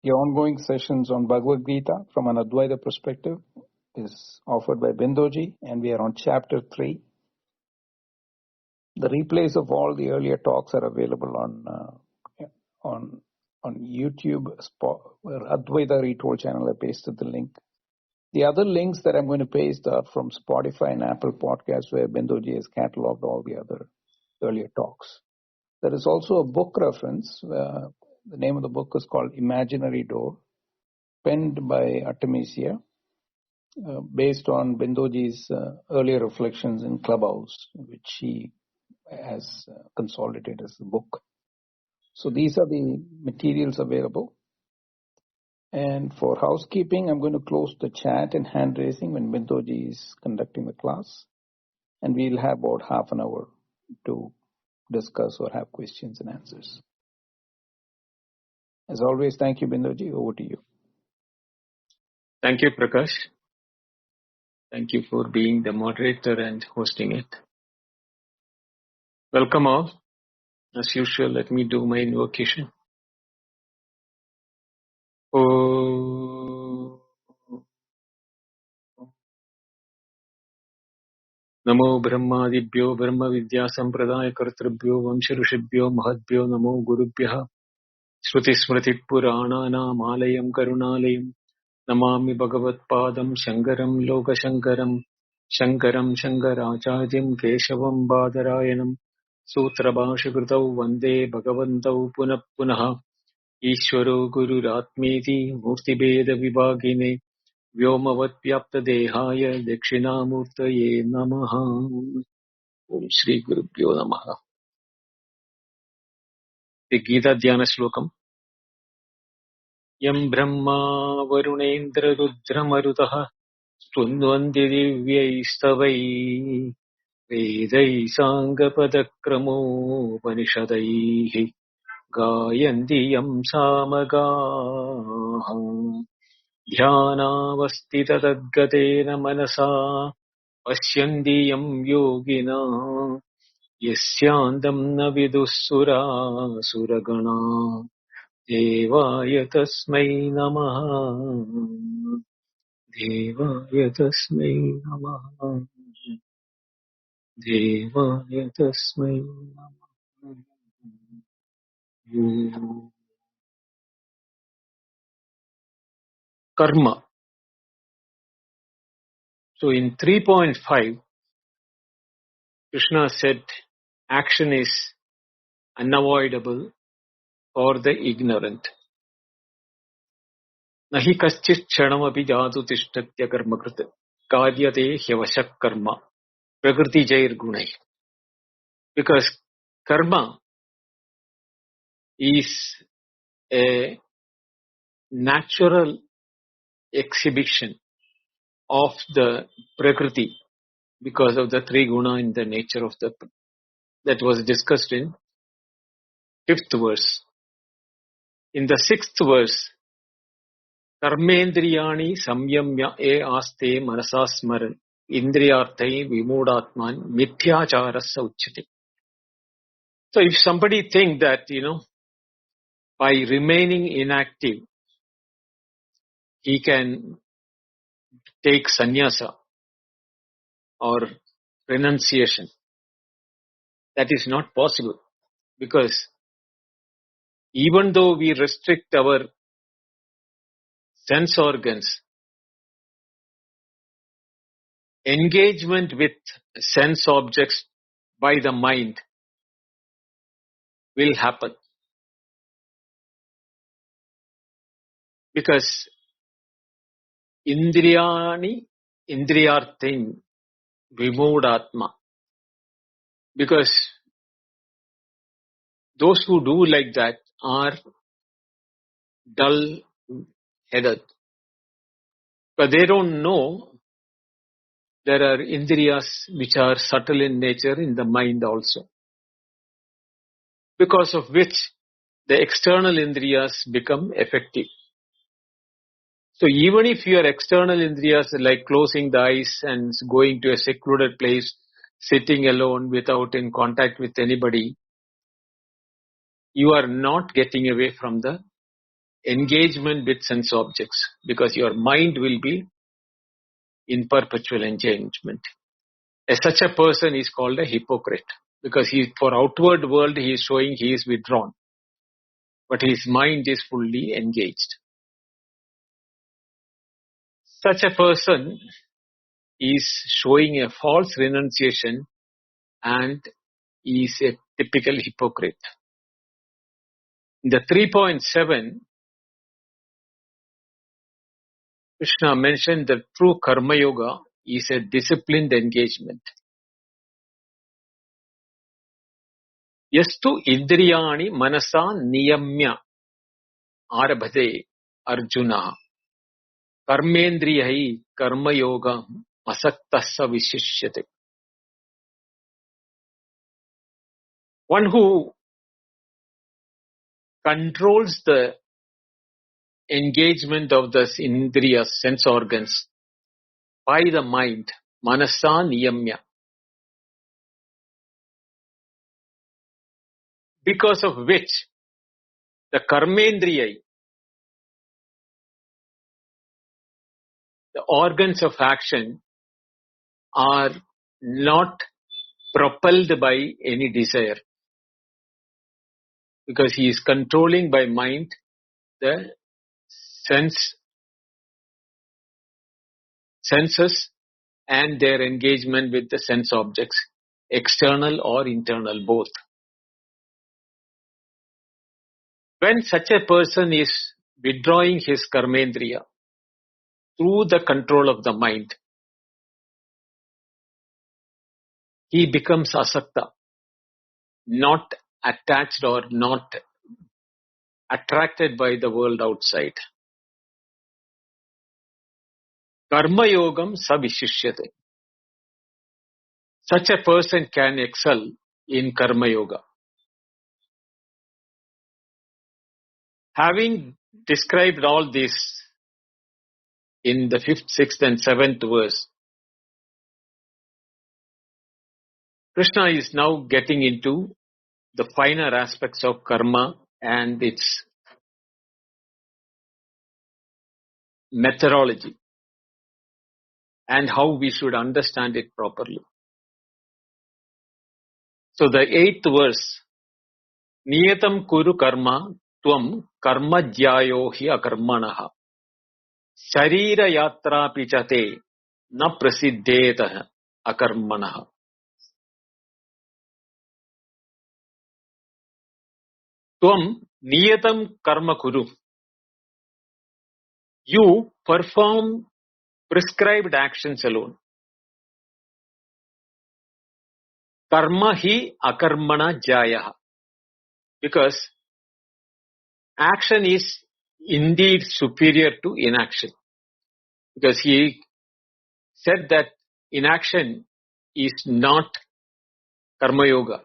The ongoing sessions on Bhagavad Gita from an Advaita perspective is offered by Bindoji, and we are on chapter 3. The replays of all the earlier talks are available on YouTube, where Advaita Retold channel. I pasted the link. The other links that I'm going to paste are from Spotify and Apple Podcasts, where Bindoji has cataloged all the other earlier talks. There is also a book reference. The name of the book is called Imaginary Door, penned by Artemisia, based on Bindoji's earlier reflections in Clubhouse, which she has consolidated as a book. So these are the materials available. And for housekeeping, I'm going to close the chat and hand raising when Bindoji is conducting the class. And we'll have about half an hour to discuss or have questions and answers. As always, thank you, Bindoji. Over to you. Thank you, Prakash. Thank you for being the moderator and hosting it. Welcome all. As usual, let me do my invocation. Om Namo Brahmadibhyo Brahma Vidya Sampradaya Kartrabhyo Vamsharishibhyo Mahadbhyo Namo Gurubhyaha Shruti Smriti Purananam Alayam Karunalayam Namami Bhagavat Padam Shankaram Loka Shankaram Shankaram Shankaracharyam Keshavam Badarayanam Sutra Bhashakritau Vande Bhagavantau Punah Punaha Ishvaro Guru Ratmeti Murti Beda Vibhagine Vyomavat Vyapta Dehaya Dakshinamurtaye Namaha. Om Shri Gurubhyo Namaha. The Gita Dhyana Shlokam. Yam Brahma Varunendra Rudra Marutaha Stundvanti Divyaistavai Vedai Sangapadakrammo Upanishadaihi Gayanti Yam Samagaha Dhyanavastita Tadgatena Manasa Pashyanti Yam Yogina Yasyandam na vidussura suragana Devaya tasmai namaha Devaya tasmai namaha Devaya tasmai namaha. Karma. So in 3.5, Krishna said action is unavoidable for the ignorant. Nahi kaschit kshanamapi jatu tishtatya karma krita karyate hyavashak karma prakriti jair gunai. Because karma is a natural exhibition of the prakriti because of the three guna in the nature of the that was discussed in 5th verse. In the 6th verse, Karmendriyani samyamya e aste manasasmaran indriyarthai vimudatman mithyacharasya uchyate. So if somebody think that, by remaining inactive, he can take sannyasa or renunciation, that is not possible. Because even though we restrict our sense organs, engagement with sense objects by the mind will happen. Because indriyani, indriyarthin, vimudatma. Because those who do like that are dull-headed. But they don't know there are indriyas which are subtle in nature in the mind also. Because of which the external indriyas become effective. So even if your external indriyas like closing the eyes and going to a secluded place, sitting alone without in contact with anybody, you are not getting away from the engagement with sense objects, because your mind will be in perpetual engagement. Such a person is called a hypocrite, because for outward world he is showing he is withdrawn, but his mind is fully engaged. Such a person is showing a false renunciation and is a typical hypocrite. In the 3.7, Krishna mentioned that true Karma Yoga is a disciplined engagement. Yastu indriyani manasa niyamya arabhate arjuna karmendriyai karma yoga asaktassa vishishyate. One who controls the engagement of the indriya sense organs by the mind, manasa niyamya, because of which the karmendriyai, the organs of action, are not propelled by any desire, because he is controlling by mind the senses and their engagement with the sense objects, external or internal, both. When such a person is withdrawing his karmendriya through the control of the mind, he becomes asakta, not attached or not attracted by the world outside. Karma yogam savishishyate. Such a person can excel in karma yoga. Having described all this in the 5th, 6th and 7th verse, Krishna is now getting into the finer aspects of karma and its methodology and how we should understand it properly. So the 8th verse, Niyatam kuru karma tvam karma jyayo hi akarmanaha sharira yatra pichate na prasiddhetah akarmanaha. Tvam niyatam karma kuru. You perform prescribed actions alone. Karma hi akarmana jayah. Because action is indeed superior to inaction. Because he said that inaction is not karma yoga.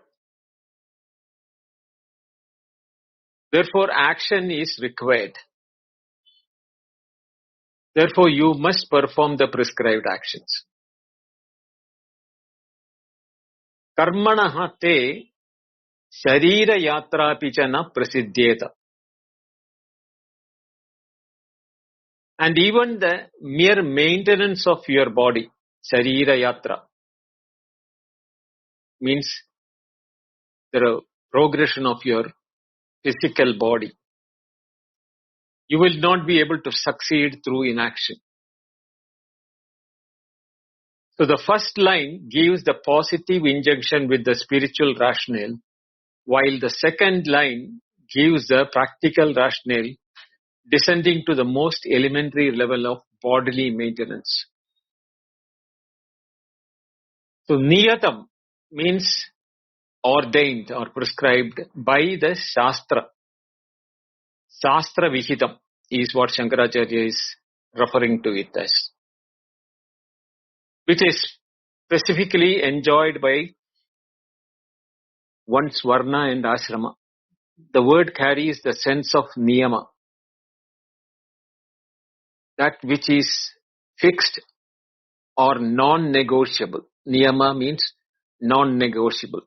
Therefore, action is required. Therefore, you must perform the prescribed actions. Karmanaha te sharira yatra pichana prasiddheta. And even the mere maintenance of your body, sharira yatra, means the progression of your physical body. You will not be able to succeed through inaction. So the first line gives the positive injunction with the spiritual rationale, while the second line gives the practical rationale descending to the most elementary level of bodily maintenance. So niyatam means ordained or prescribed by the Shastra. Shastra Vihitam is what Shankaracharya is referring to it as, which is specifically enjoyed by one's varna and ashrama. The word carries the sense of niyama, that which is fixed or non-negotiable. Niyama means non-negotiable.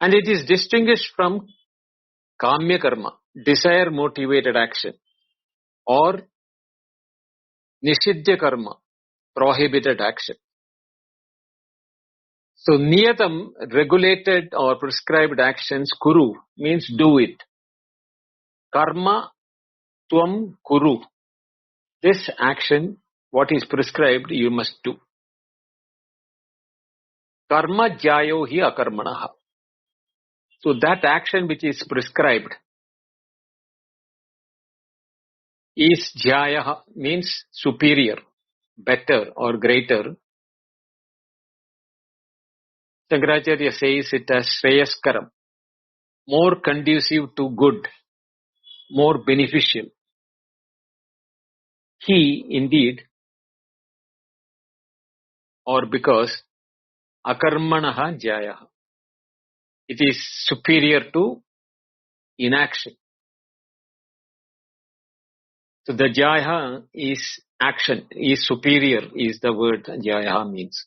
And it is distinguished from kamya karma, desire motivated action, or nishidya karma, prohibited action. So niyatam, regulated or prescribed actions, kuru means do it. Karma tvam kuru. This action, what is prescribed, you must do. Karma jyayo hi akarmanaha. So that action which is prescribed is jyaya, means superior, better or greater. Shankaracharya says it as shreyaskaram, more conducive to good, more beneficial. He indeed, or because, akarmanaha jyayaha. It is superior to inaction. So the jaya is action, is superior, is the word jaya means.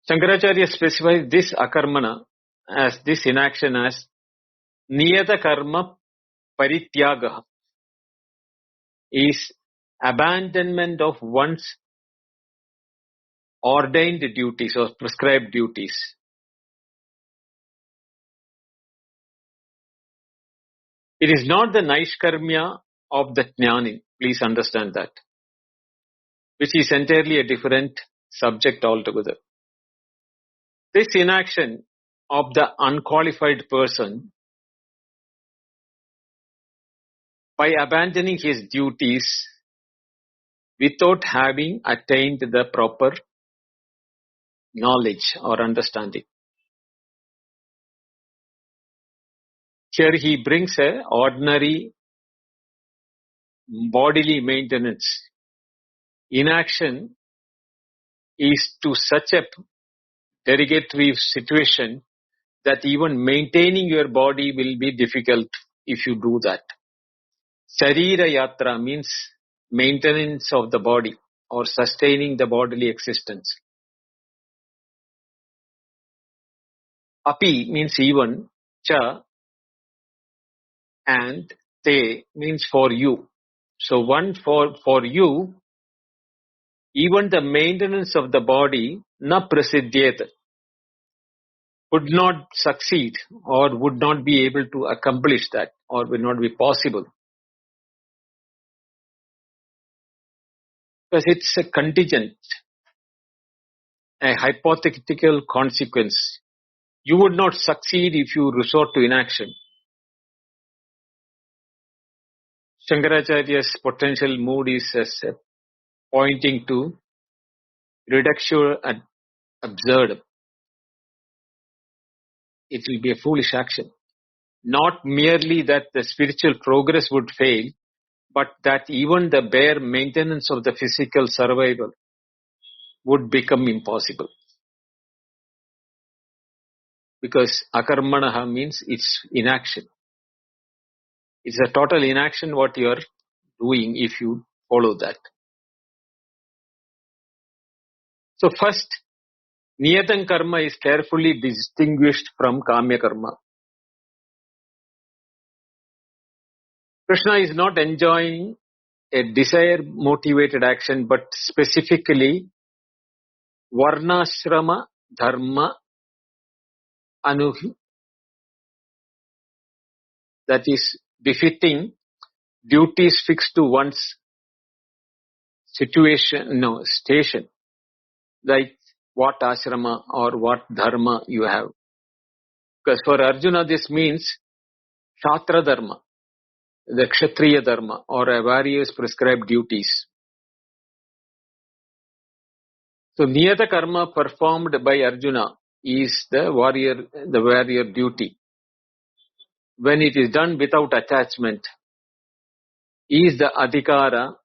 Shankaracharya specifies this akarmana as this inaction as niyata karma parityagaha, is abandonment of one's ordained duties or prescribed duties. It is not the naishkarmya of the jnani, please understand that, which is entirely a different subject altogether. This inaction of the unqualified person, by abandoning his duties without having attained the proper knowledge or understanding. Here he brings a ordinary bodily maintenance. Inaction is to such a derogatory situation that even maintaining your body will be difficult if you do that. Sharira yatra means maintenance of the body or sustaining the bodily existence. Api means even, cha and te means for you. So one for you, even the maintenance of the body na prasiddhyet, would not succeed or would not be able to accomplish that or will not be possible. Because it's a contingent, a hypothetical consequence. You would not succeed if you resort to inaction. Shankaracharya's potential mood is as pointing to reductio ad absurdum. It will be a foolish action. Not merely that the spiritual progress would fail, but that even the bare maintenance of the physical survival would become impossible. Because akarmanaha means it's inaction. It's a total inaction what you are doing if you follow that. So first, niyatan karma is carefully distinguished from kamya karma. Krishna is not enjoying a desire-motivated action, but specifically varnashrama dharma anuhi, that is befitting duties fixed to one's station, like what ashrama or what dharma you have. Because for Arjuna this means Shatra dharma, the Kshatriya dharma or a warrior's prescribed duties. So niyata karma performed by Arjuna is the warrior duty. When it is done without attachment, is the adhikara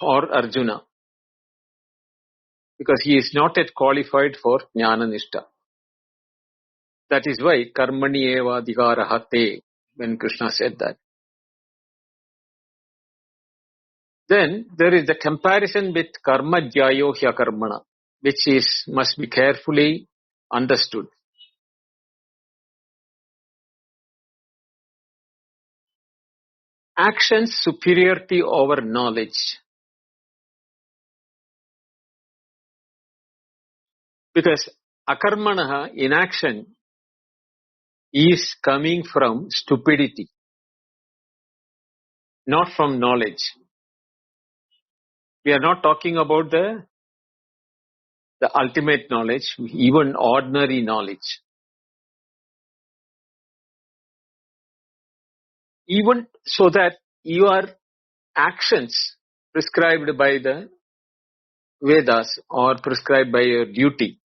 or Arjuna, because he is not yet qualified for jnana nishta. That is why karmani eva adhikaraha te, when Krishna said that. Then there is the comparison with karma jyayo hya karmana. which must be carefully understood. Action's superiority over knowledge. Because akarmanaha, inaction, is coming from stupidity, not from knowledge. We are not talking about the ultimate knowledge, even ordinary knowledge. Even so that your actions prescribed by the Vedas or prescribed by your duty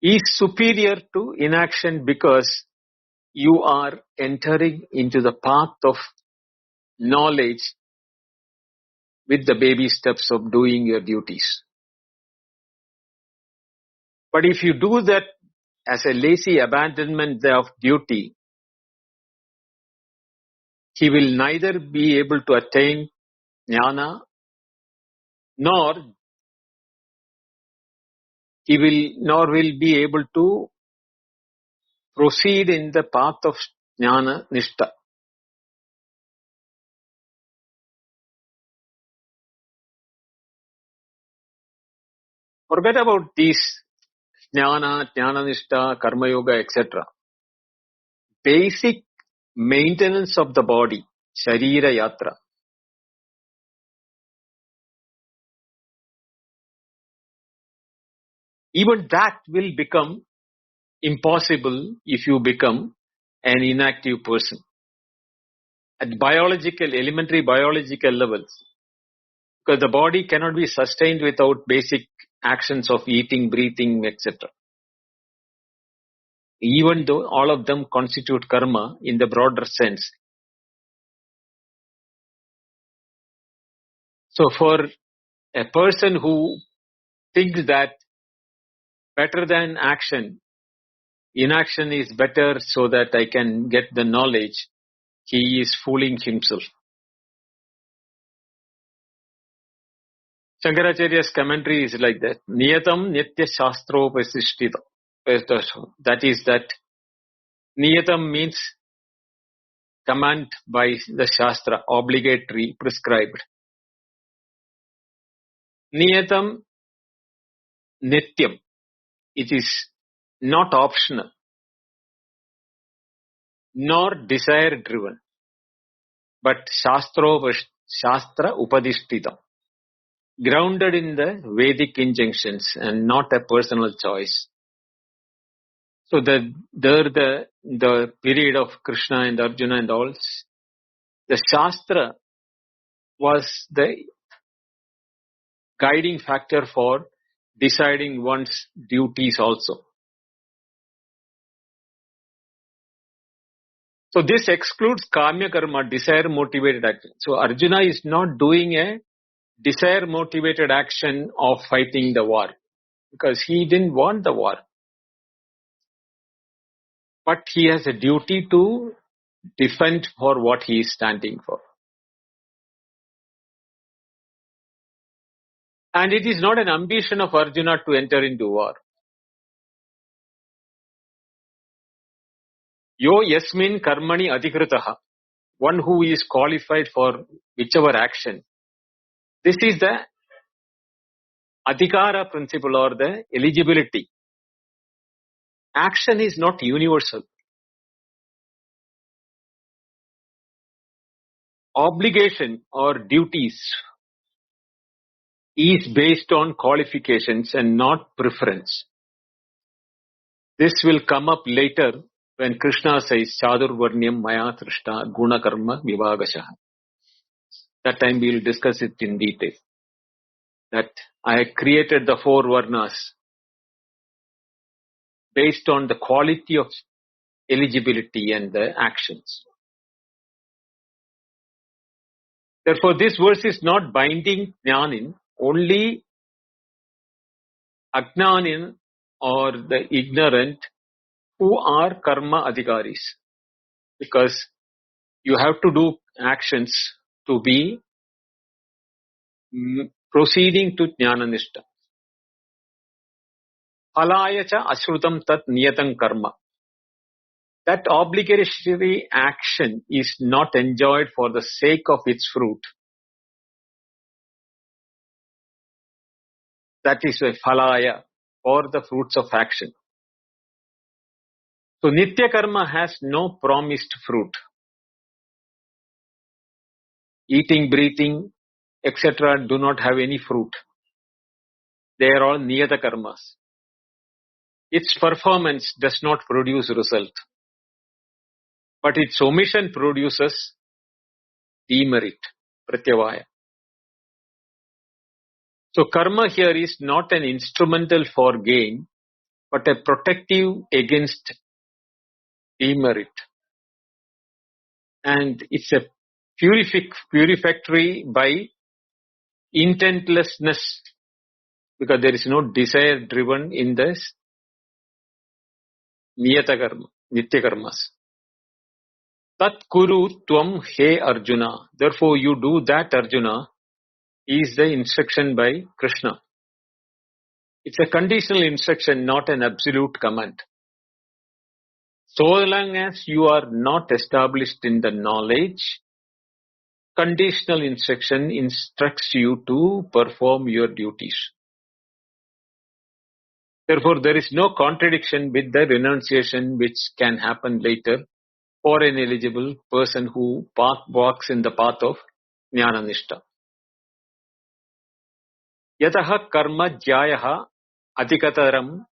is superior to inaction because you are entering into the path of knowledge with the baby steps of doing your duties. But if you do that as a lazy abandonment of duty, he will neither be able to attain jnana nor will be able to proceed in the path of jnana nishta. Forget about these jnana, jnana nishta, karma yoga, etc. Basic maintenance of the body, sharira yatra. Even that will become impossible if you become an inactive person. At elementary biological levels. Because the body cannot be sustained without basic actions of eating, breathing, etc. Even though all of them constitute karma in the broader sense. So for a person who thinks that better than action, inaction is better so that I can get the knowledge, he is fooling himself. Shankaracharya's commentary is like that. Niyatam nitya shastropasishtita. That is that niyatam means command by the shastra, obligatory, prescribed. Niyatam nityam. It is not optional, nor desire driven, but shastra upadishtitam. Grounded in the Vedic injunctions and not a personal choice. So the period of Krishna and Arjuna and all, the Shastra was the guiding factor for deciding one's duties also. So this excludes kamya karma, desire motivated action. So Arjuna is not doing a desire motivated action of fighting the war because he didn't want the war. But he has a duty to defend for what he is standing for. And it is not an ambition of Arjuna to enter into war. Yo yasmin karmani adhikritaha. One who is qualified for whichever action. This is the adhikara principle or the eligibility. Action is not universal. Obligation or duties is based on qualifications and not preference. This will come up later when Krishna says, Chadurvarnyam maya trishta guna karma vivagashah. That time we will discuss it in detail. That I created the four varnas based on the quality of eligibility and the actions. Therefore, this verse is not binding jnanin, only ajnanin or the ignorant who are karma adhikaris. Because you have to do actions to be proceeding to jnana nishta. Phalaya cha ashrutam tat niyatam karma. That obligatory action is not enjoyed for the sake of its fruit. That is a phalaya, or the fruits of action. So nitya karma has no promised fruit. Eating, breathing, etc. do not have any fruit. They are all niyata karmas. Its performance does not produce result, but its omission produces demerit, pratyavaya. So karma here is not an instrumental for gain, but a protective against demerit. And it's a purificatory by intentlessness, because there is no desire driven in this niyata karma, nitya karmas. Tat kuru tvam he Arjuna. Therefore you do that, Arjuna, is the instruction by Krishna. It's a conditional instruction, not an absolute command. So long as you are not established in the knowledge, conditional instruction instructs you to perform your duties. Therefore, there is no contradiction with the renunciation which can happen later for an eligible person who walks in the path of Jnana Nishta. Yataha karma jyayaha adhikataram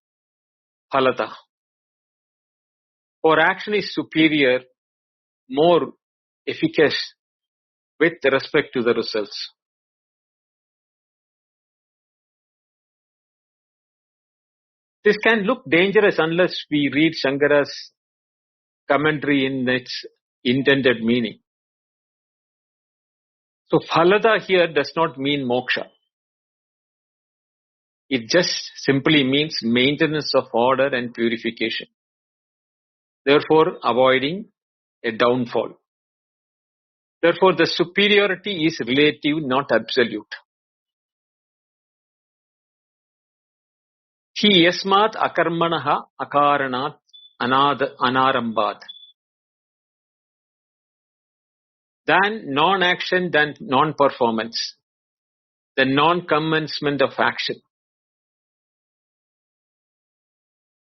phalata. For action is superior, more efficacious with respect to the results. This can look dangerous unless we read Shankara's commentary in its intended meaning. So phalata here does not mean moksha. It just simply means maintenance of order and purification. Therefore, avoiding a downfall. Therefore, the superiority is relative, not absolute. Hi yasmat akarmanaha akaranat anarambhat. Than non-action, than non-performance. The non-commencement of action.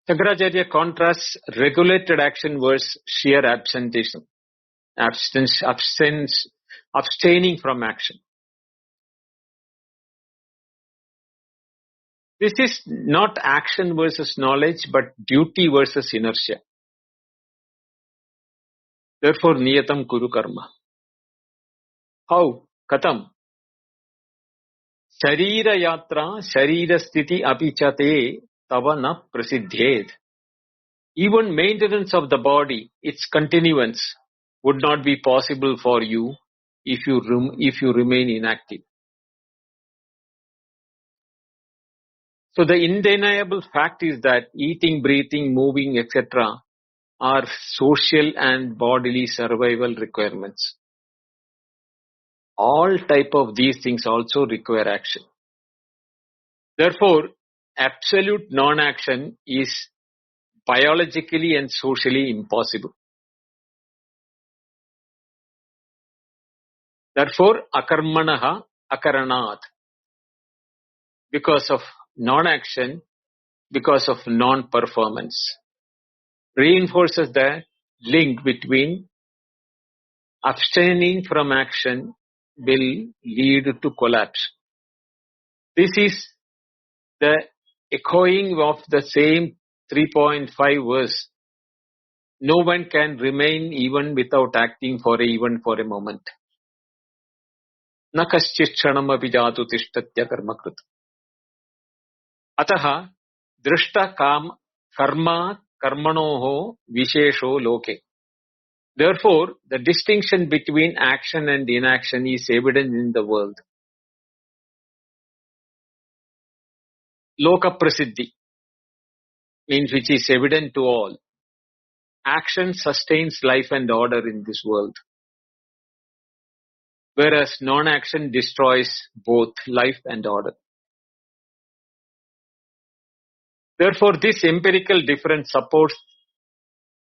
Shankaracharya contrasts regulated action versus sheer absenteeism. Abstaining from action. This is not action versus knowledge, but duty versus inertia. Therefore, niyatam kuru karma. How? Katam. Sharira yatra, sharira sthiti apichate tava na prasiddhed. Even maintenance of the body, its continuance, would not be possible for you if you remain inactive. So the undeniable fact is that eating, breathing, moving, etc. are social and bodily survival requirements. All type of these things also require action. Therefore, absolute non-action is biologically and socially impossible. Therefore, akarmanaha akaranat. Because of non-action, because of non-performance, reinforces the link between abstaining from action will lead to collapse. This is the echoing of the same 3.5 verse. No one can remain even without acting even for a moment. Na kaschit kshanamapi jatu tishtatya karmakrit. Ataha drishta karma karmanoho vishesho loke. Therefore, the distinction between action and inaction is evident in the world. Loka prasiddhi means which is evident to all. Action sustains life and order in this world, whereas non-action destroys both life and order. Therefore, this empirical difference supports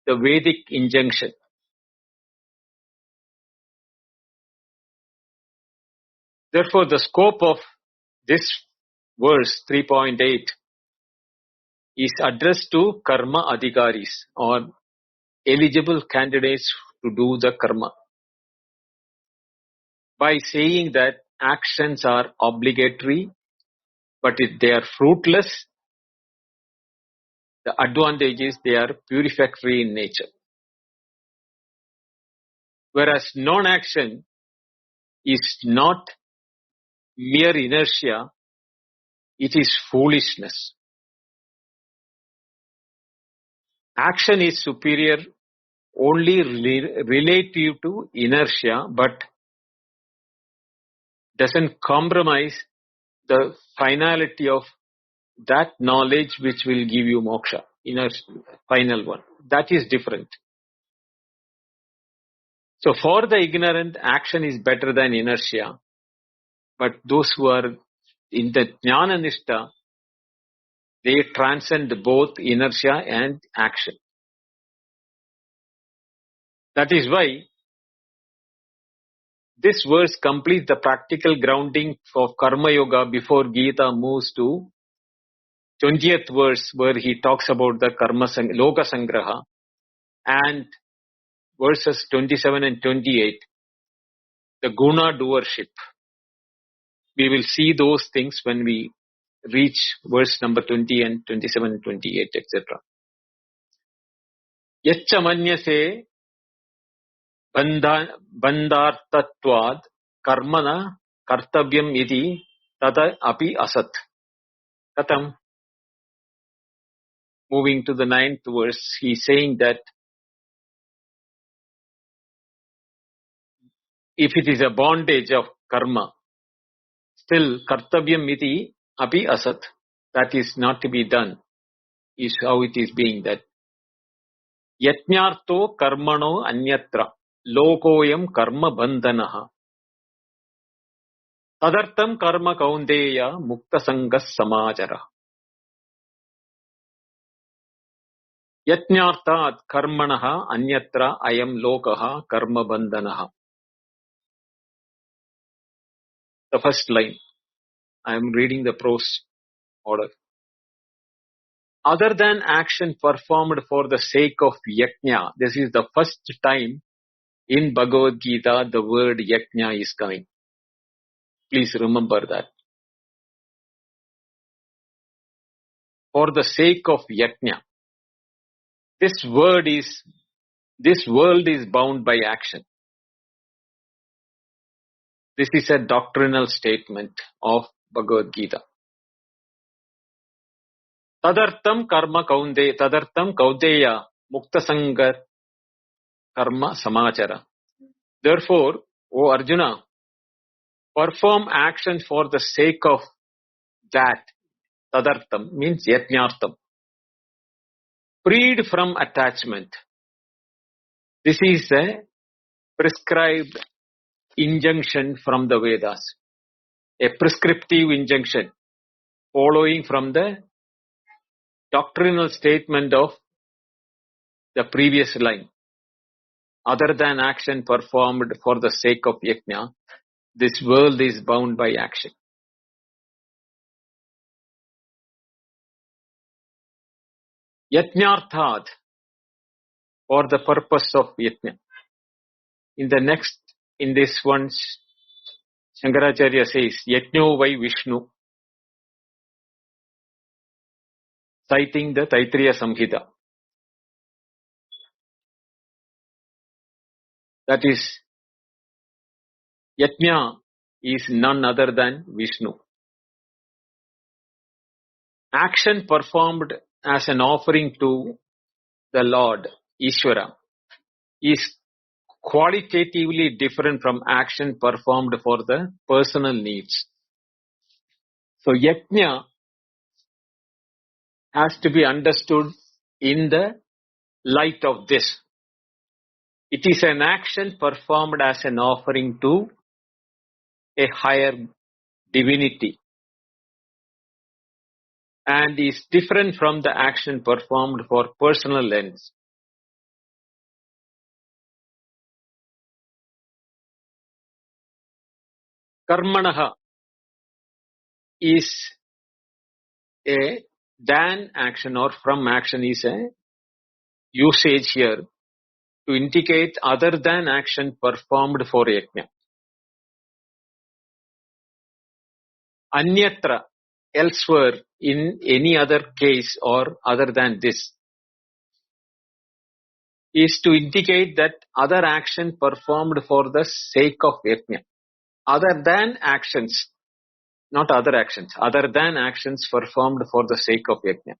the Vedic injunction. Therefore, the scope of this verse 3.8 is addressed to karma adhikaris, or eligible candidates to do the karma, by saying that actions are obligatory, but if they are fruitless, the advantage is they are purificatory in nature. Whereas non-action is not mere inertia, it is foolishness. Action is superior only relative to inertia, but doesn't compromise the finality of that knowledge which will give you moksha, inner final one. That is different. So for the ignorant, action is better than inertia, but those who are in the jnana nishta, they transcend both inertia and action. That is why this verse completes the practical grounding of karma yoga before Gita moves to 20th verse, where he talks about the karma loka sangraha, and verses 27 and 28, the guna doership. We will see those things when we reach verse number 20 and 27 and 28, etc. Yaccha manyase bandhartatvad karmana kartavyam iti tata api asat. Katam. Moving to the 9th verse, he is saying that if it is a bondage of karma, still kartavyam iti api asat, that is not to be done, is how it is being that. Yatnyarto karmano anyatra lokoyam karma bandhanaha tadartam karma kaundeya mukta sangas samajara. Yatnyartat karmanaha anyatra ayam lokaha karma bandhanaha. The first line. I am reading the prose order. Other than action performed for the sake of yajna, this is the first time in Bhagavad Gita the word yajna is coming. Please remember that. For the sake of yajna. This world is bound by action. This is a doctrinal statement of Bhagavad Gita. Tadartam kaudeya mukta sanga karma samachara. Therefore, O Arjuna, perform action for the sake of that. Tadartam means yajnartam. Freed from attachment. This is a prescribed injunction from the Vedas. A prescriptive injunction following from the doctrinal statement of the previous line. Other than action performed for the sake of yajna, this world is bound by action. Yajnarthat, for the purpose of yajna. In this one, Shankaracharya says, Yajno vai Vishnu, citing the Taittiriya Samhita. That is, yajna is none other than Vishnu. Action performed as an offering to the Lord, Ishvara, is qualitatively different from action performed for the personal needs. So yajna has to be understood in the light of this. It is an action performed as an offering to a higher divinity. and is different from the action performed for personal ends. Karmanaha is a than action or from action is a usage here to indicate other than action performed for yajna. Anyatra, elsewhere, in any other case or other than this, is to indicate that other action performed for the sake of yajna. Other than actions, not other actions, other than actions performed for the sake of yajna.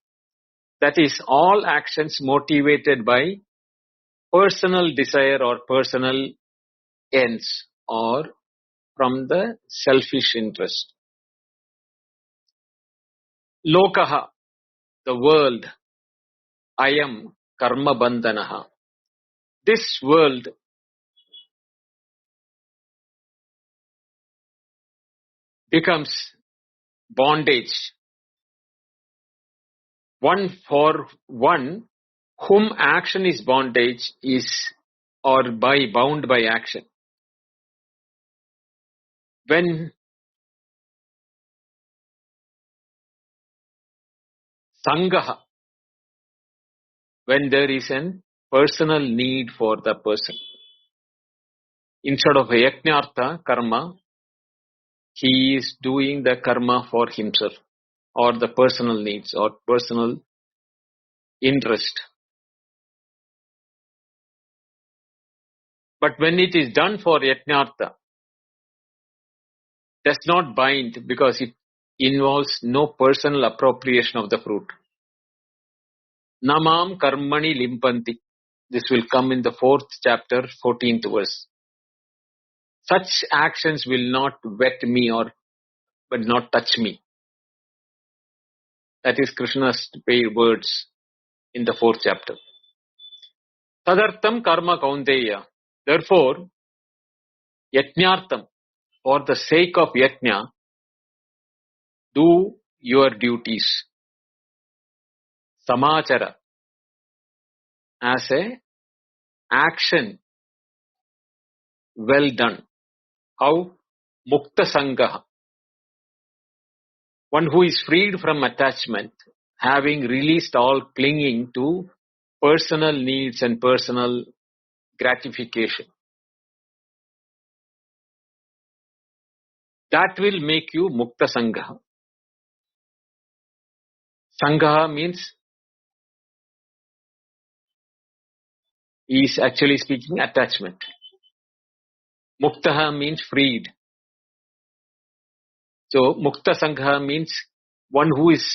That is, all actions motivated by personal desire or personal ends or from the selfish interest. Lokaha, the world, ayam karma bandhanaha. This world becomes bondage. One for one whom action is bondage is or by bound by action. When sangaha, when there is a personal need for the person. Instead of yajnartha karma, he is doing the karma for himself or the personal needs or personal interest. But when it is done for yajnartha, does not bind because it involves no personal appropriation of the fruit. Namam karmani limpanti. This will come in the 4th chapter, 14th verse. Such actions will not wet me or will not touch me. That is Krishna's words in the 4th chapter. Tadartam karma kaunteya. Therefore, yajnartam, for the sake of yajna, do your duties. Samachara, as a action well done. How? Mukta sangaha. One who is freed from attachment, having released all clinging to personal needs and personal gratification. That will make you mukta sangaha. Sangaha means, he is actually speaking attachment. Muktaha means freed. So mukta sangaha means one who is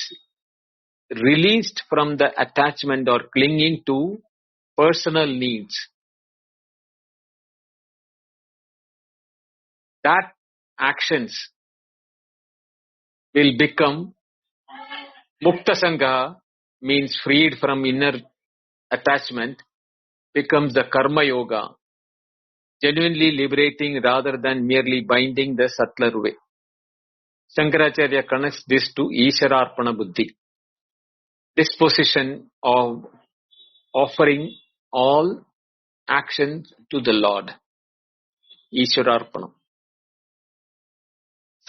released from the attachment or clinging to personal needs. That actions will become mukta sangaha, means freed from inner attachment, becomes the karma yoga, genuinely liberating rather than merely binding the subtler way. Shankaracharya connects this to Ishwararpana Buddhi, disposition of offering all actions to the Lord. Ishwararpana.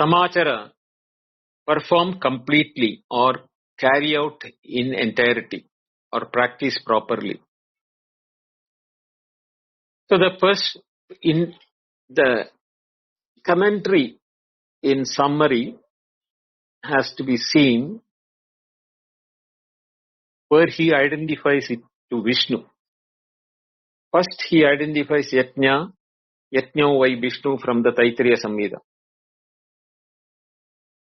Samachara, perform completely or carry out in entirety or practice properly. So the first, in the commentary, in summary, has to be seen where he identifies it to Vishnu. First he identifies Yajna, Yajna by Vishnu from the Taittiriya Samhita.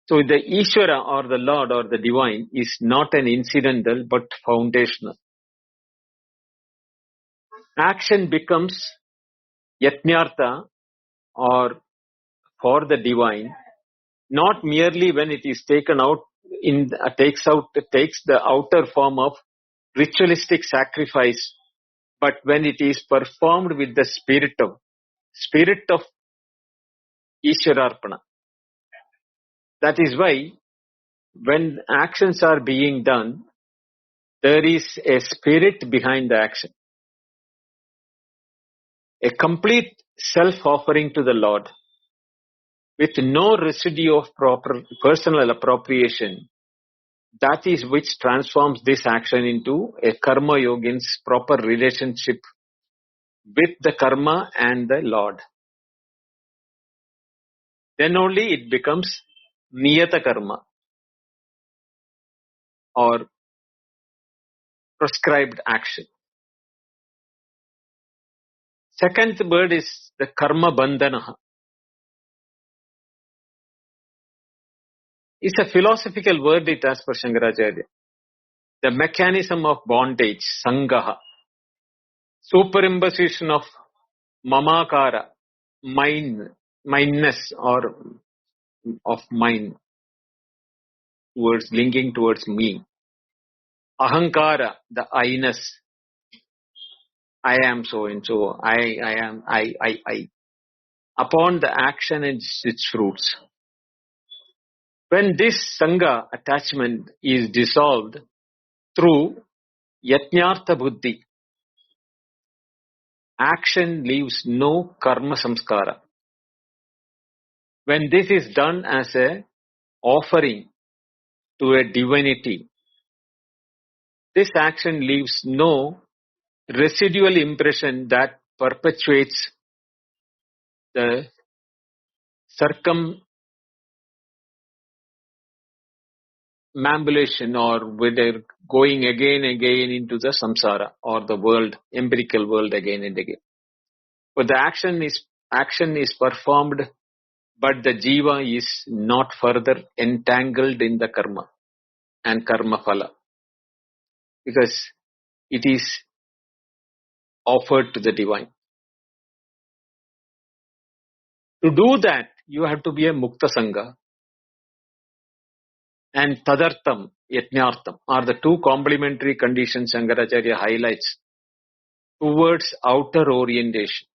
So the Ishvara or the Lord or the Divine is not an incidental but foundational. Action becomes Yajnartha or for the Divine, not merely when it is taken out takes the outer form of ritualistic sacrifice, but when it is performed with the spirit of Ishwararpana. That is why when actions are being done, there is a spirit behind the action. A complete self-offering to the Lord with no residue of proper personal appropriation. That is which transforms this action into a karma yogin's proper relationship with the karma and the Lord. Then only it becomes niyata karma or prescribed action. Second word is the karma bandhana. It's a philosophical word it as per Shankaracharya. The mechanism of bondage, sangaha, superimposition of mamakara, mindness or of mind towards linking towards me. Ahankara, the I-ness. I am so and so. I am, I. Upon the action and its fruits. When this sangha attachment is dissolved through yajnartha buddhi, action leaves no karma samskara. When this is done as a offering to a divinity, this action leaves no residual impression that perpetuates the circumambulation or whether going again and again into the samsara or the world, empirical world again and again. But the action is performed, but the jiva is not further entangled in the karma and karma phala, because it is offered to the divine. To do that, you have to be a mukta sangha. And tadartham, yajnartham are the two complementary conditions Shankaracharya highlights towards outer orientation,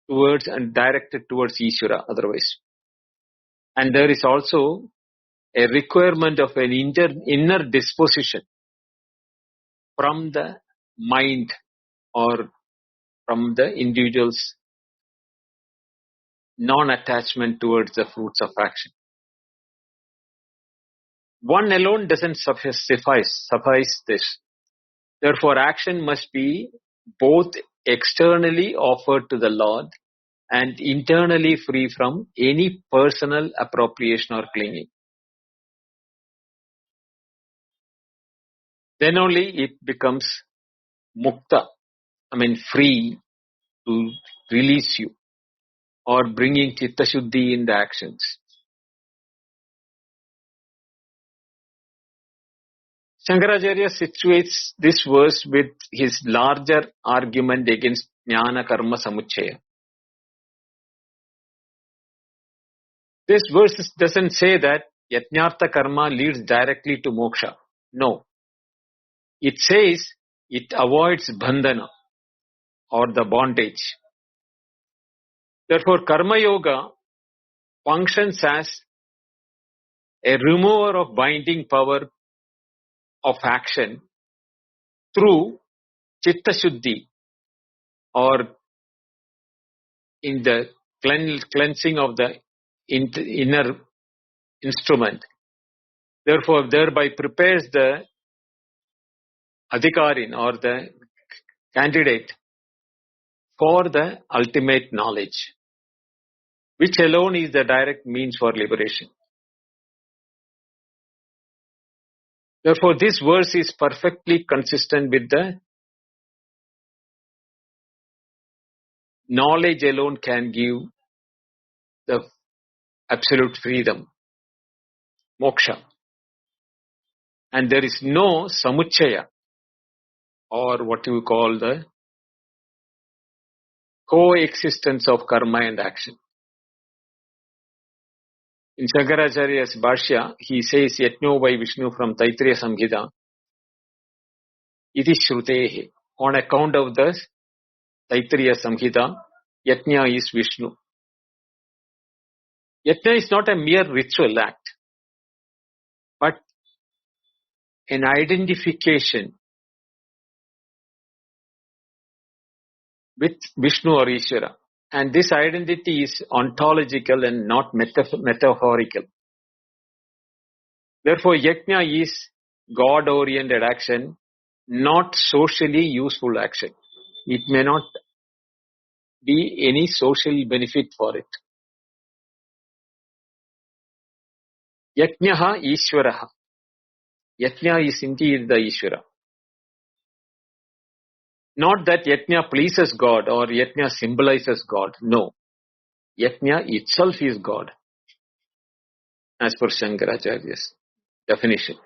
towards and directed towards Ishvara otherwise. And there is also a requirement of an inner disposition from the mind or from the individual's non-attachment towards the fruits of action. One alone doesn't suffice this. Therefore, action must be both externally offered to the Lord and internally free from any personal appropriation or clinging. Then only it becomes mukta, free to release you or bringing chitta shuddhi in the actions. Shankaracharya situates this verse with his larger argument against jnana karma samuchaya. This verse doesn't say that yajnartha karma leads directly to moksha. No. It says it avoids bandhana or the bondage. Therefore, karma yoga functions as a remover of binding power of action through chitta shuddhi or in the cleansing of the inner instrument. Therefore, thereby prepares the adhikarin or the candidate for the ultimate knowledge, which alone is the direct means for liberation. Therefore, this verse is perfectly consistent with the knowledge alone can give the absolute freedom, moksha. And there is no samuchaya or what you call the coexistence of karma and action. In Shankaracharya's Bhashya, he says, Yajno by Vishnu from Taittiriya Samhita, iti shrutehe. On account of the Taittiriya Samhita, Yajna is Vishnu. Yajna is not a mere ritual act. but an identification with Vishnu or Ishvara. And this identity is ontological and not metaphorical. Therefore, yajna is God-oriented action, not socially useful action. It may not be any social benefit for it. Yajnaha Ishvaraha. Yajna is indeed the Ishvara. Not that yajna pleases God or yajna symbolizes God. No. Yajna itself is God, as per Shankaracharya's definition.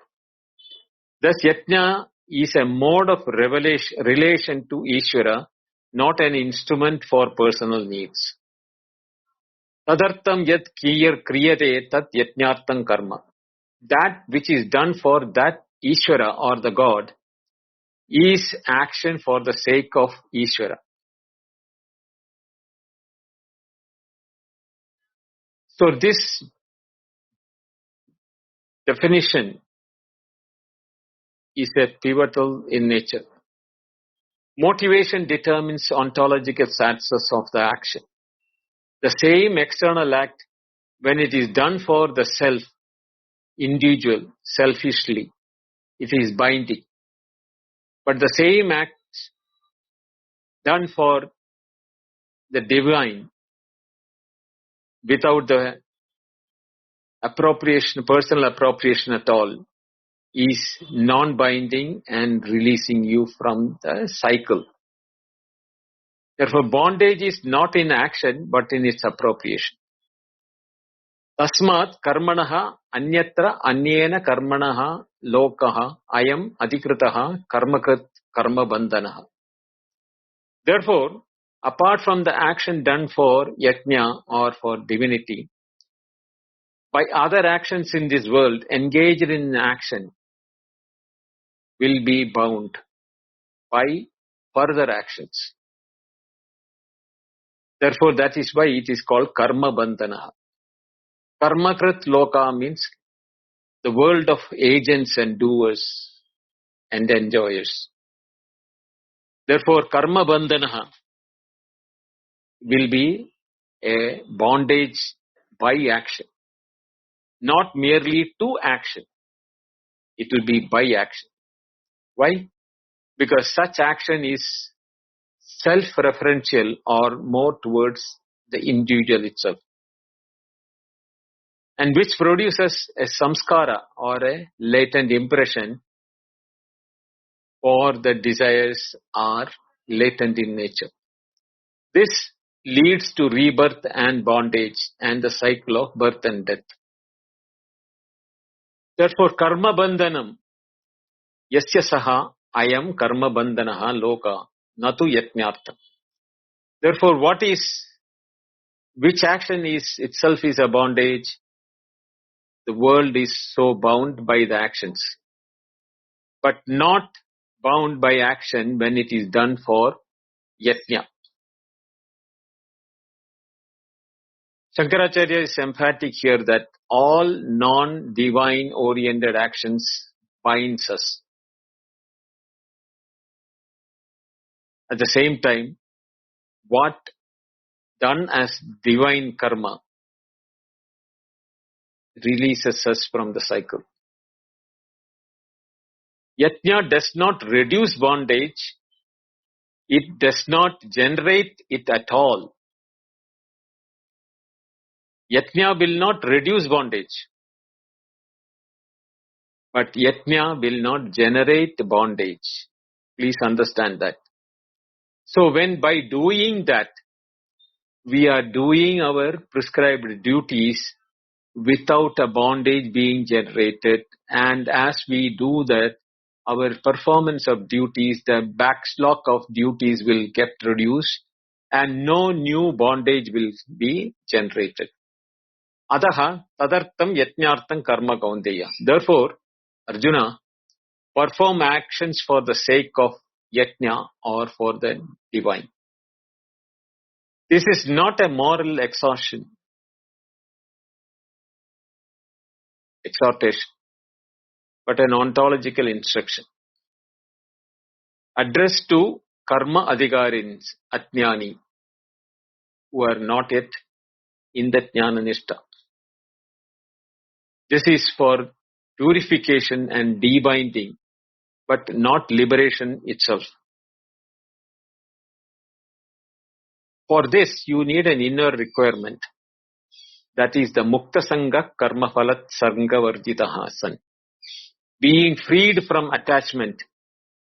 Thus, yajna is a mode of relation to Ishvara, not an instrument for personal needs. Tadartam yat kriyate tat yajnartam karma. That which is done for that Ishvara or the God is action for the sake of Ishvara. So this definition is a pivotal in nature. Motivation determines ontological status of the action. The same external act, when it is done for the self, individual, selfishly, it is binding. But the same act done for the divine, without the appropriation, personal appropriation at all, is non-binding and releasing you from the cycle. Therefore, bondage is not in action, but in its appropriation. Tasmat karmanaha anyatra anyena karmanaha lokaha ayam adhikritaha karmakrit karma bandhanaha. Therefore, apart from the action done for yajna or for divinity, by other actions in this world, engaged in action will be bound by further actions. Therefore, that is why it is called karma bandhana. Karmakrit loka means the world of agents and doers and enjoyers. Therefore, karma bandhana will be a bondage by action, not merely to action. It will be by action. Why? Because such action is self-referential or more towards the individual itself, and which produces a samskara or a latent impression, or the desires are latent in nature. This leads to rebirth and bondage and the cycle of birth and death. Therefore, karma bandhanam yasya saha ayam karma bandhanaha loka natu yatnyartam. Therefore, which action is itself is a bondage? The world is so bound by the actions, but not bound by action when it is done for yajna. Shankaracharya is emphatic here that all non-divine oriented actions binds us. At the same time, what done as divine karma releases us from the cycle. Yajna does not reduce bondage. It does not generate it at all. Yajna will not reduce bondage, but yajna will not generate bondage. Please understand that. So when by doing that, we are doing our prescribed duties without a bondage being generated, and as we do that, our performance of duties, the backlog of duties will get reduced and no new bondage will be generated. Adaha tadartam yajnartam karma kaunteya. Therefore, Arjuna, perform actions for the sake of yajna or for the divine. This is not a moral exhortation. but an ontological instruction addressed to karma adhikarins, ajnani, who are not yet in the jnana nishta. This is for purification and debinding, but not liberation itself. For this, you need an inner requirement. That is the Mukta Sangha Karma Phalat Sangha Varjitaha San. Being freed from attachment,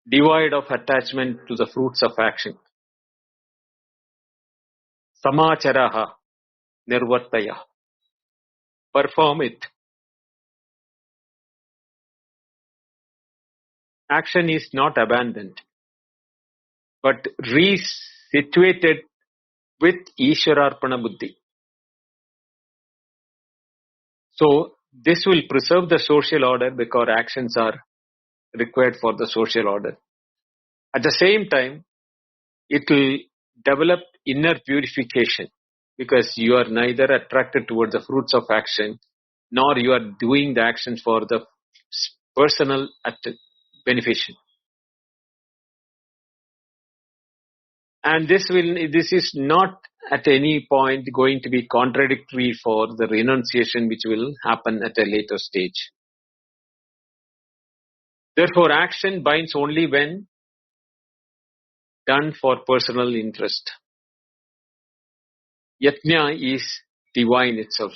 devoid of attachment to the fruits of action. Samacharaha Nirvartaya. Perform it. Action is not abandoned, but resituated with Ishwararpana Buddhi. So, this will preserve the social order because actions are required for the social order. At the same time, it will develop inner purification because you are neither attracted towards the fruits of action nor you are doing the actions for the personal beneficial. And this is not at any point going to be contradictory for the renunciation which will happen at a later stage. Therefore, action binds only when done for personal interest. Yajna is divine itself.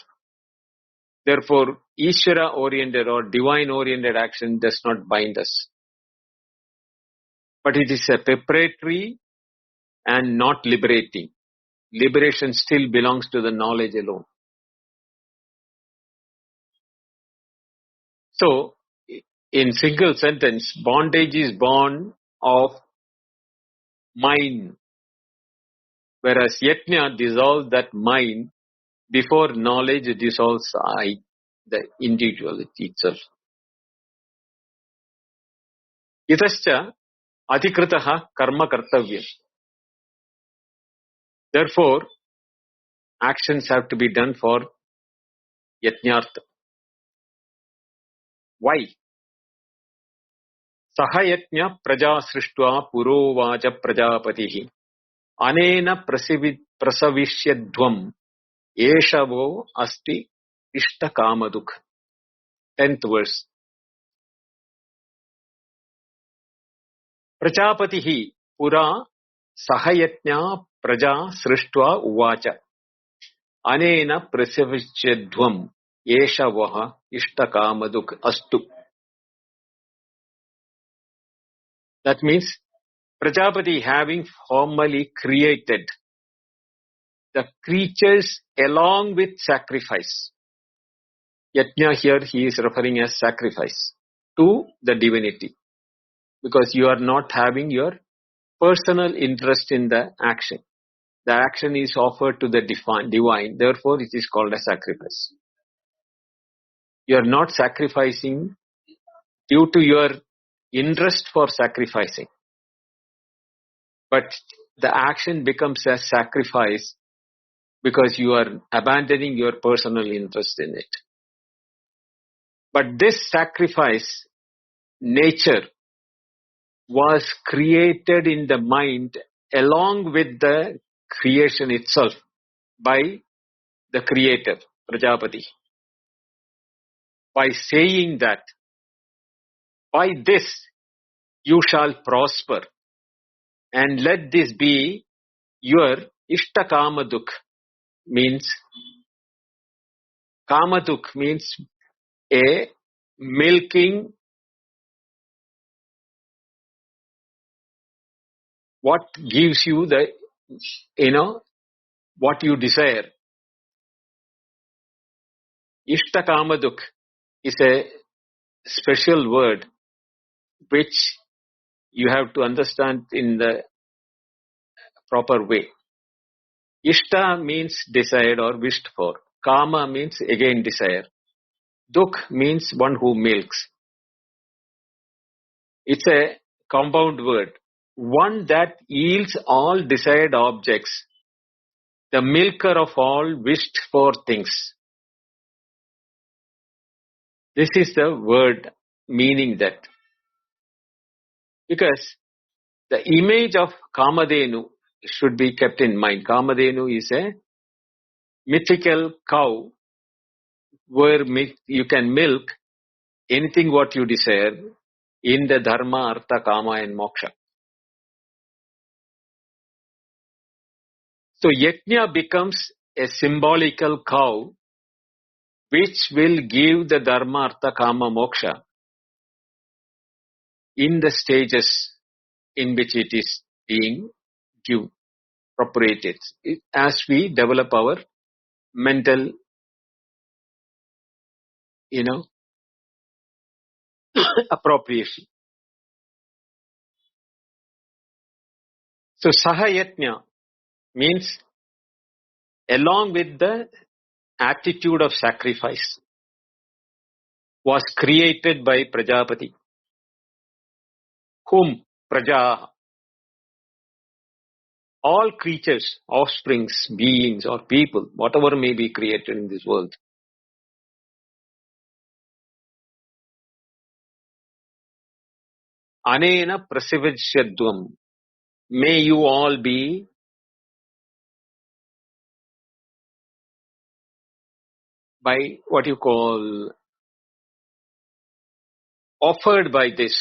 Therefore, Ishvara-oriented or divine-oriented action does not bind us. But it is a preparatory and not liberating. Liberation still belongs to the knowledge alone. So, in single sentence, bondage is born of mind, whereas yajna dissolves that mind before knowledge dissolves I, the individuality itself. Itascha adhikritaha karma kartavyam. Therefore, actions have to be done for yajnartha. Why? Sahayatnya praja srishtva purovaja prajapatihi anena prasavishyadhvam eshavo asti ishtakamaduk. 10th verse. Prajapatihi pura sahayatnya praja srishtva uvacha anena prasavishyadhvam eshavo ishtakamaduk astu. That means Prajapati having formally created the creatures along with sacrifice. Yajna here he is referring as sacrifice to the divinity. Because you are not having your personal interest in the action. The action is offered to the divine. Therefore it is called a sacrifice. You are not sacrificing due to your interest for sacrificing. But the action becomes a sacrifice because you are abandoning your personal interest in it. But this sacrifice nature was created in the mind along with the creation itself by the creator, Prajapati. By saying that, by this you shall prosper and let this be your Ishtakamaduk. Means Kamaduk means a milking what gives you the what you desire. Ishtakamaduk is a special word which you have to understand in the proper way. Ishta means desired or wished for. Kama means again desire. Duk means one who milks. It's a compound word. One that yields all desired objects. The milker of all wished for things. This is the word meaning that? Because the image of Kamadhenu should be kept in mind. Kamadhenu is a mythical cow where you can milk anything what you desire in the dharma, artha, kama and moksha. So yajna becomes a symbolical cow which will give the dharma, artha, kama, moksha in the stages in which it is being given, appropriated. As we develop our mental, appropriation. So sahayatna means along with the attitude of sacrifice was created by Prajapati, whom Praja, all creatures, offsprings, beings or people, whatever may be created in this world, anena prasivasyadvam, may you all be by what you call offered by this.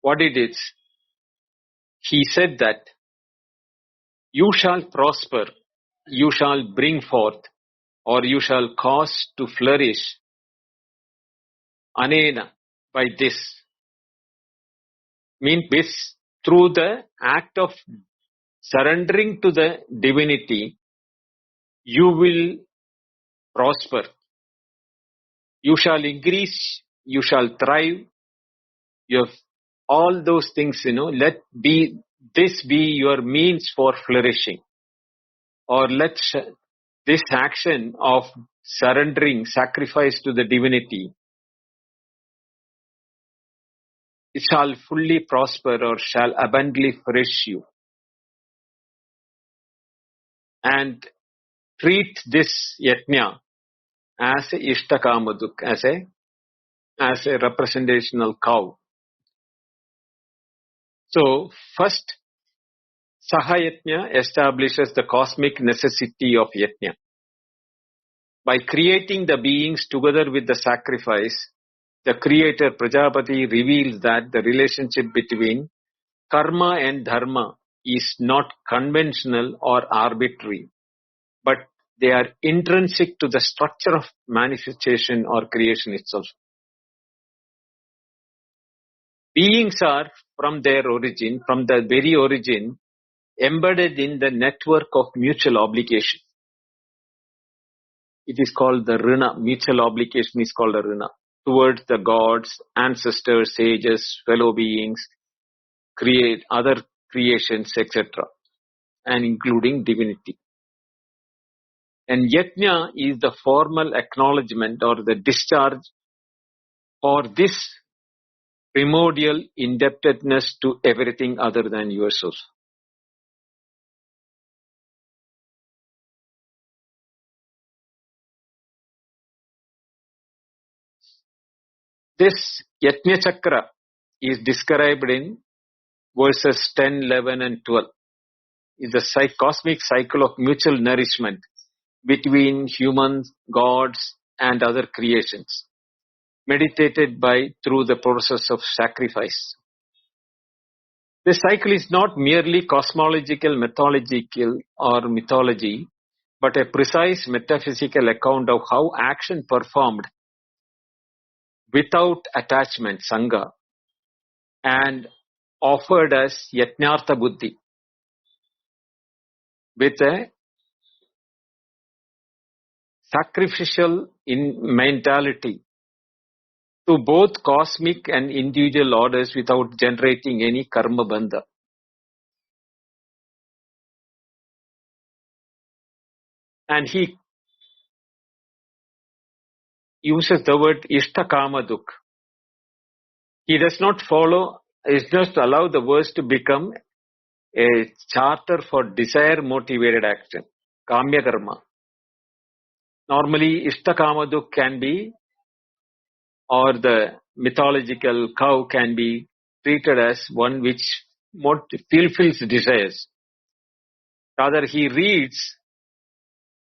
What it is? He said that you shall prosper, you shall bring forth, or you shall cause to flourish, anena, by this. Means this, through the act of surrendering to the divinity, you will prosper. You shall increase, you shall thrive. You have all those things, let this be your means for flourishing. Or let this action of surrendering, sacrifice to the divinity, it shall fully prosper or shall abundantly flourish you. And treat this yajna as a ishtakamaduk, as a representational cow. So, first, Sahayatna establishes the cosmic necessity of yajna. By creating the beings together with the sacrifice, the creator Prajapati reveals that the relationship between karma and dharma is not conventional or arbitrary, but they are intrinsic to the structure of manifestation or creation itself. Beings are, from the very origin, embedded in the network of mutual obligation. It is called the rina. Mutual obligation is called a rina. Towards the gods, ancestors, sages, fellow beings, other creations, etc. and including divinity. And yajna is the formal acknowledgement or the discharge for this primordial indebtedness to everything other than yourself. This yajna chakra is described in verses 10, 11 and 12. Is the cosmic cycle of mutual nourishment between humans, gods and other creations, meditated through the process of sacrifice. This cycle is not merely cosmological, mythology, but a precise metaphysical account of how action performed without attachment, sangha, and offered as yajnartha buddhi, with a sacrificial mentality to both cosmic and individual orders without generating any karma bandha. And he uses the word ishtakamaduk. He does not allow the verse to become a charter for desire motivated action. kamya karma. Normally, Ishtakamaduk can be, or the mythological cow can be treated as one which fulfills desires. Rather, he reads,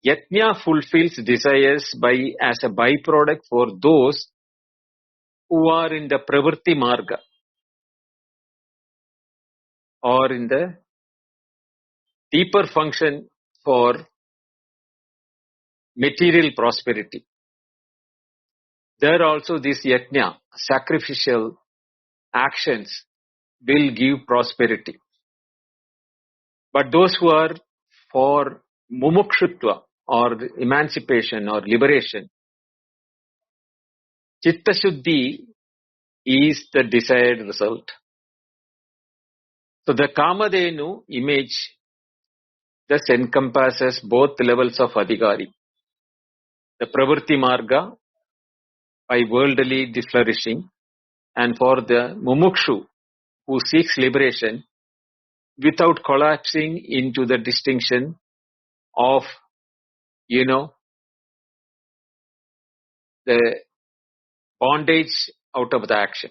Yajna fulfills desires as a byproduct for those who are in the pravritti marga, or in the deeper function for material prosperity. There also this yajna, sacrificial actions, will give prosperity. But those who are for mumukshutva, or emancipation or liberation, chitta shuddhi is the desired result. So the Kamadhenu image thus encompasses both levels of adhikari. The pravritti marga by worldly flourishing, and for the mumukshu who seeks liberation without collapsing into the distinction of, the bondage out of the action.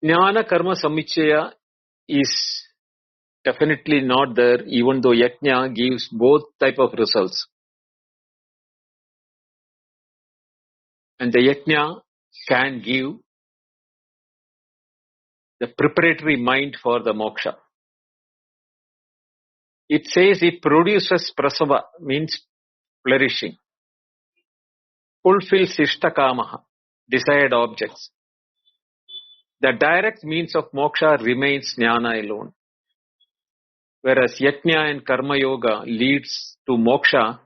Jnana karma samichaya is definitely not there, even though yajna gives both type of results. And the yajna can give the preparatory mind for the moksha. It says it produces prasava, means flourishing, fulfills ishtakamaha, desired objects. The direct means of moksha remains jnana alone, whereas yajna and karma yoga leads to moksha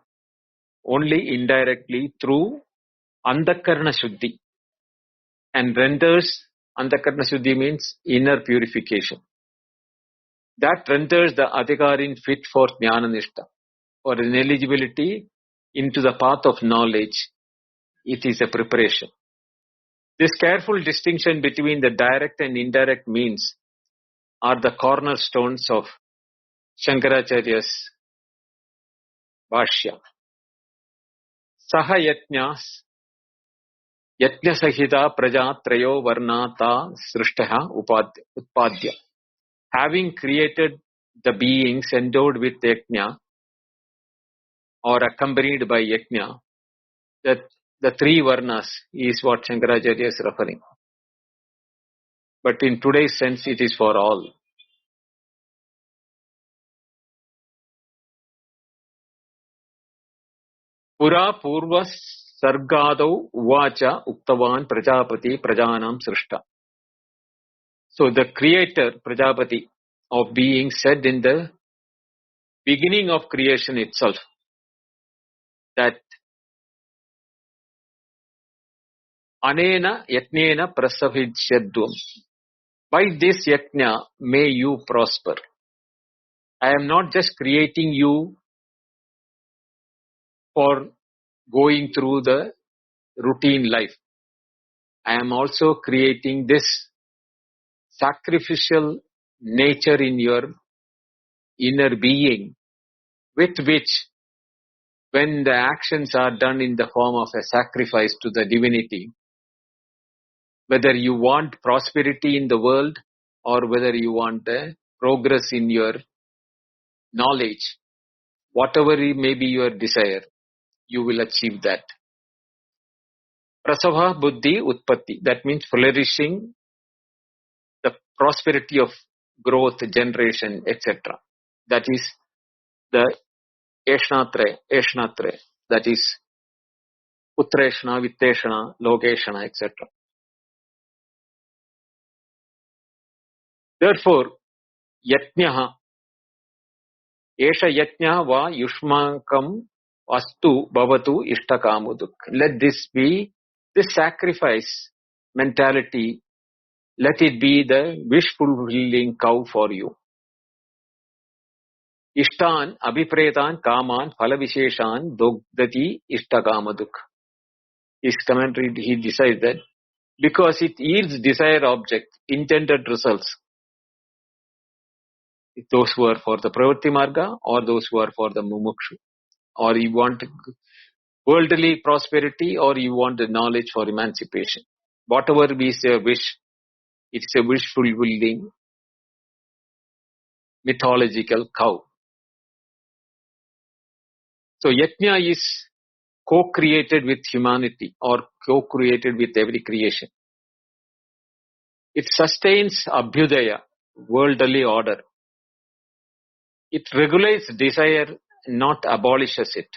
only indirectly through antakarana shuddhi, and renders, antakarana shuddhi means inner purification. That renders the adhikarin fit for jnana nishta, or an eligibility into the path of knowledge. It is a preparation. This careful distinction between the direct and indirect means are the cornerstones of Shankaracharya's Bhashya. Saha yajnas yajna sahita praja trayo varna ta srishtaha utpadya. Having created the beings endowed with yajna, or accompanied by yajna, that the three varnas is what Shankaracharya is referring. But in today's sense, it is for all. Pura purva sargadau uvacha uktavan prajapati prajanam srishta. So the creator, Prajapati, of beings said in the beginning of creation itself that anena yatnena prasavidsyadvam. By this yajna may you prosper. I am not just creating you for going through the routine life. I am also creating this sacrificial nature in your inner being, with which, when the actions are done in the form of a sacrifice to the divinity, whether you want prosperity in the world or whether you want progress in your knowledge, whatever may be your desire, you will achieve that. Prasava buddhi utpatti, that means flourishing, the prosperity of growth, generation, etc. That is the Eshnatre, that is Putreshna, Vitteshna, Lokeshna, etc. Therefore, yajnaha, esha yajna va yushmankam astu bhavatu ishtakamuduk. Let this be, this sacrifice mentality, let it be the wish-fulfilling cow for you. Ishtan abhipretan kaman phalavisheshan dogdati ishtakamaduk. His commentary, he decides that because it yields desired object, intended results, those who are for the Pravritti Marga or those who are for the Mumukshu. Or you want worldly prosperity or you want the knowledge for emancipation. Whatever is your wish, it's a wish fulfilling mythological cow. So yajna is co-created with humanity or co-created with every creation. It sustains abhyudaya, worldly order. It regulates desire, not abolishes it.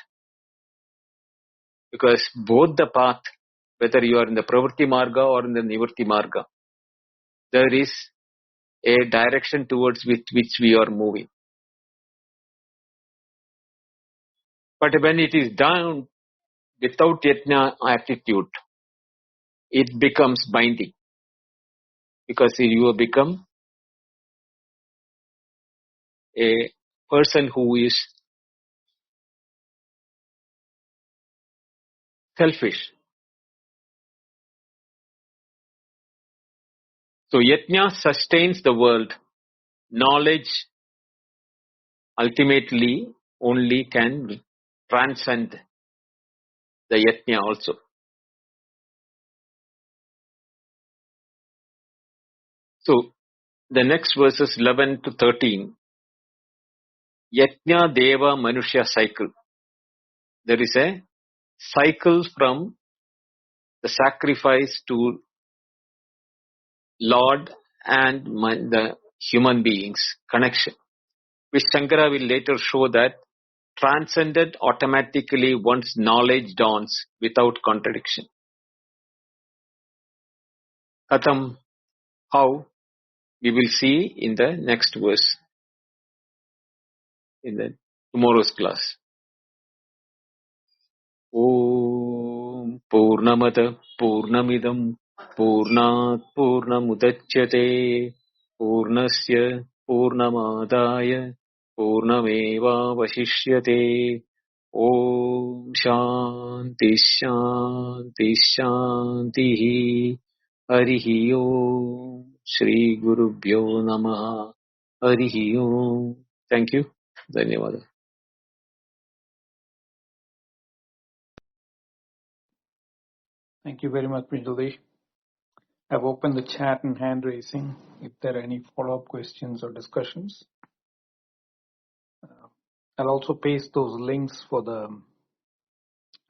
Because both the path, whether you are in the Pravritti Marga or in the Nivritti Marga, there is a direction towards which we are moving. But when it is done without yajna attitude, it becomes binding. Because you become a person who is selfish. So yajna sustains the world. Knowledge ultimately only can transcend the yajna also. So the next verses 11 to 13, yajna deva manushya cycle. There is a cycle from the sacrifice to Lord and the human beings connection, which Shankara will later show that transcended automatically once knowledge dawns without contradiction. Katham, how? We will see in the next verse in the tomorrow's class. Om Purnamada Purnamidam Purnat Purnamudachyate Purnasya Purnamadaya Purnameva Vashishyate. Om Shanti Shanti Shanti. Harihi Om Shri Gurubhyo Namaha. Harihi Om. Thank you. Dhanyawad. Thank you very much, Binduji. I've opened the chat and hand raising. If there are any follow-up questions or discussions, I'll also paste those links for the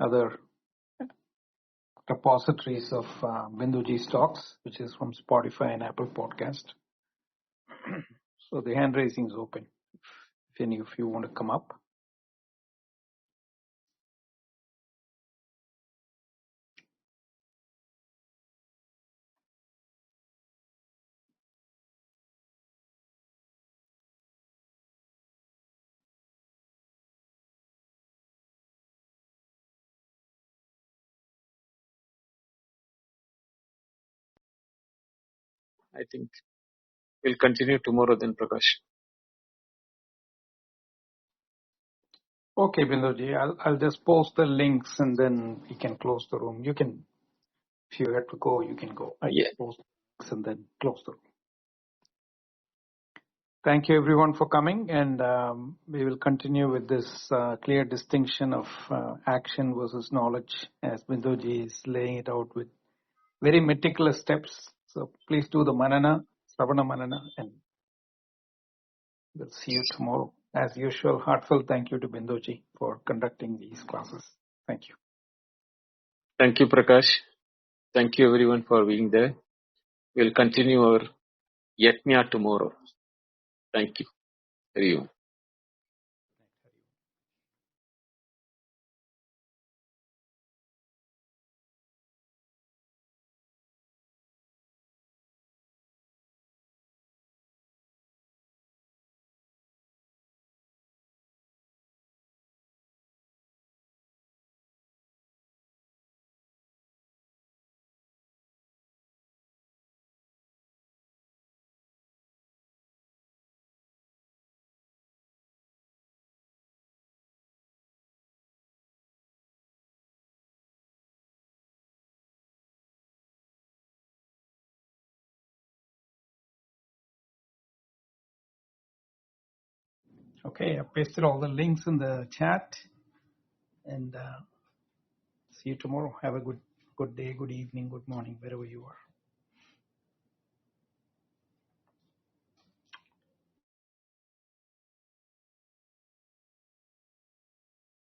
other repositories of Binduji's talks, which is from Spotify and Apple Podcast. So the hand raising is open. If any of you want to come up. I think we'll continue tomorrow then, Prakash. Okay, Binduji, I'll just post the links and then we can close the room. You can, if you have to go, you can go. I Yeah. post the links and then close the room. Thank you everyone for coming, and we will continue with this clear distinction of action versus knowledge as Binduji is laying it out with very meticulous steps. So please do the manana, Sravana manana, and we'll see you tomorrow. As usual, heartfelt thank you to Binduji for conducting these classes. Thank you. Thank you, Prakash. Thank you everyone for being there. We'll continue our yajna tomorrow. Thank you. Hari Om. Okay, I pasted all the links in the chat, and see you tomorrow. Have a good day, good evening, good morning, wherever you are.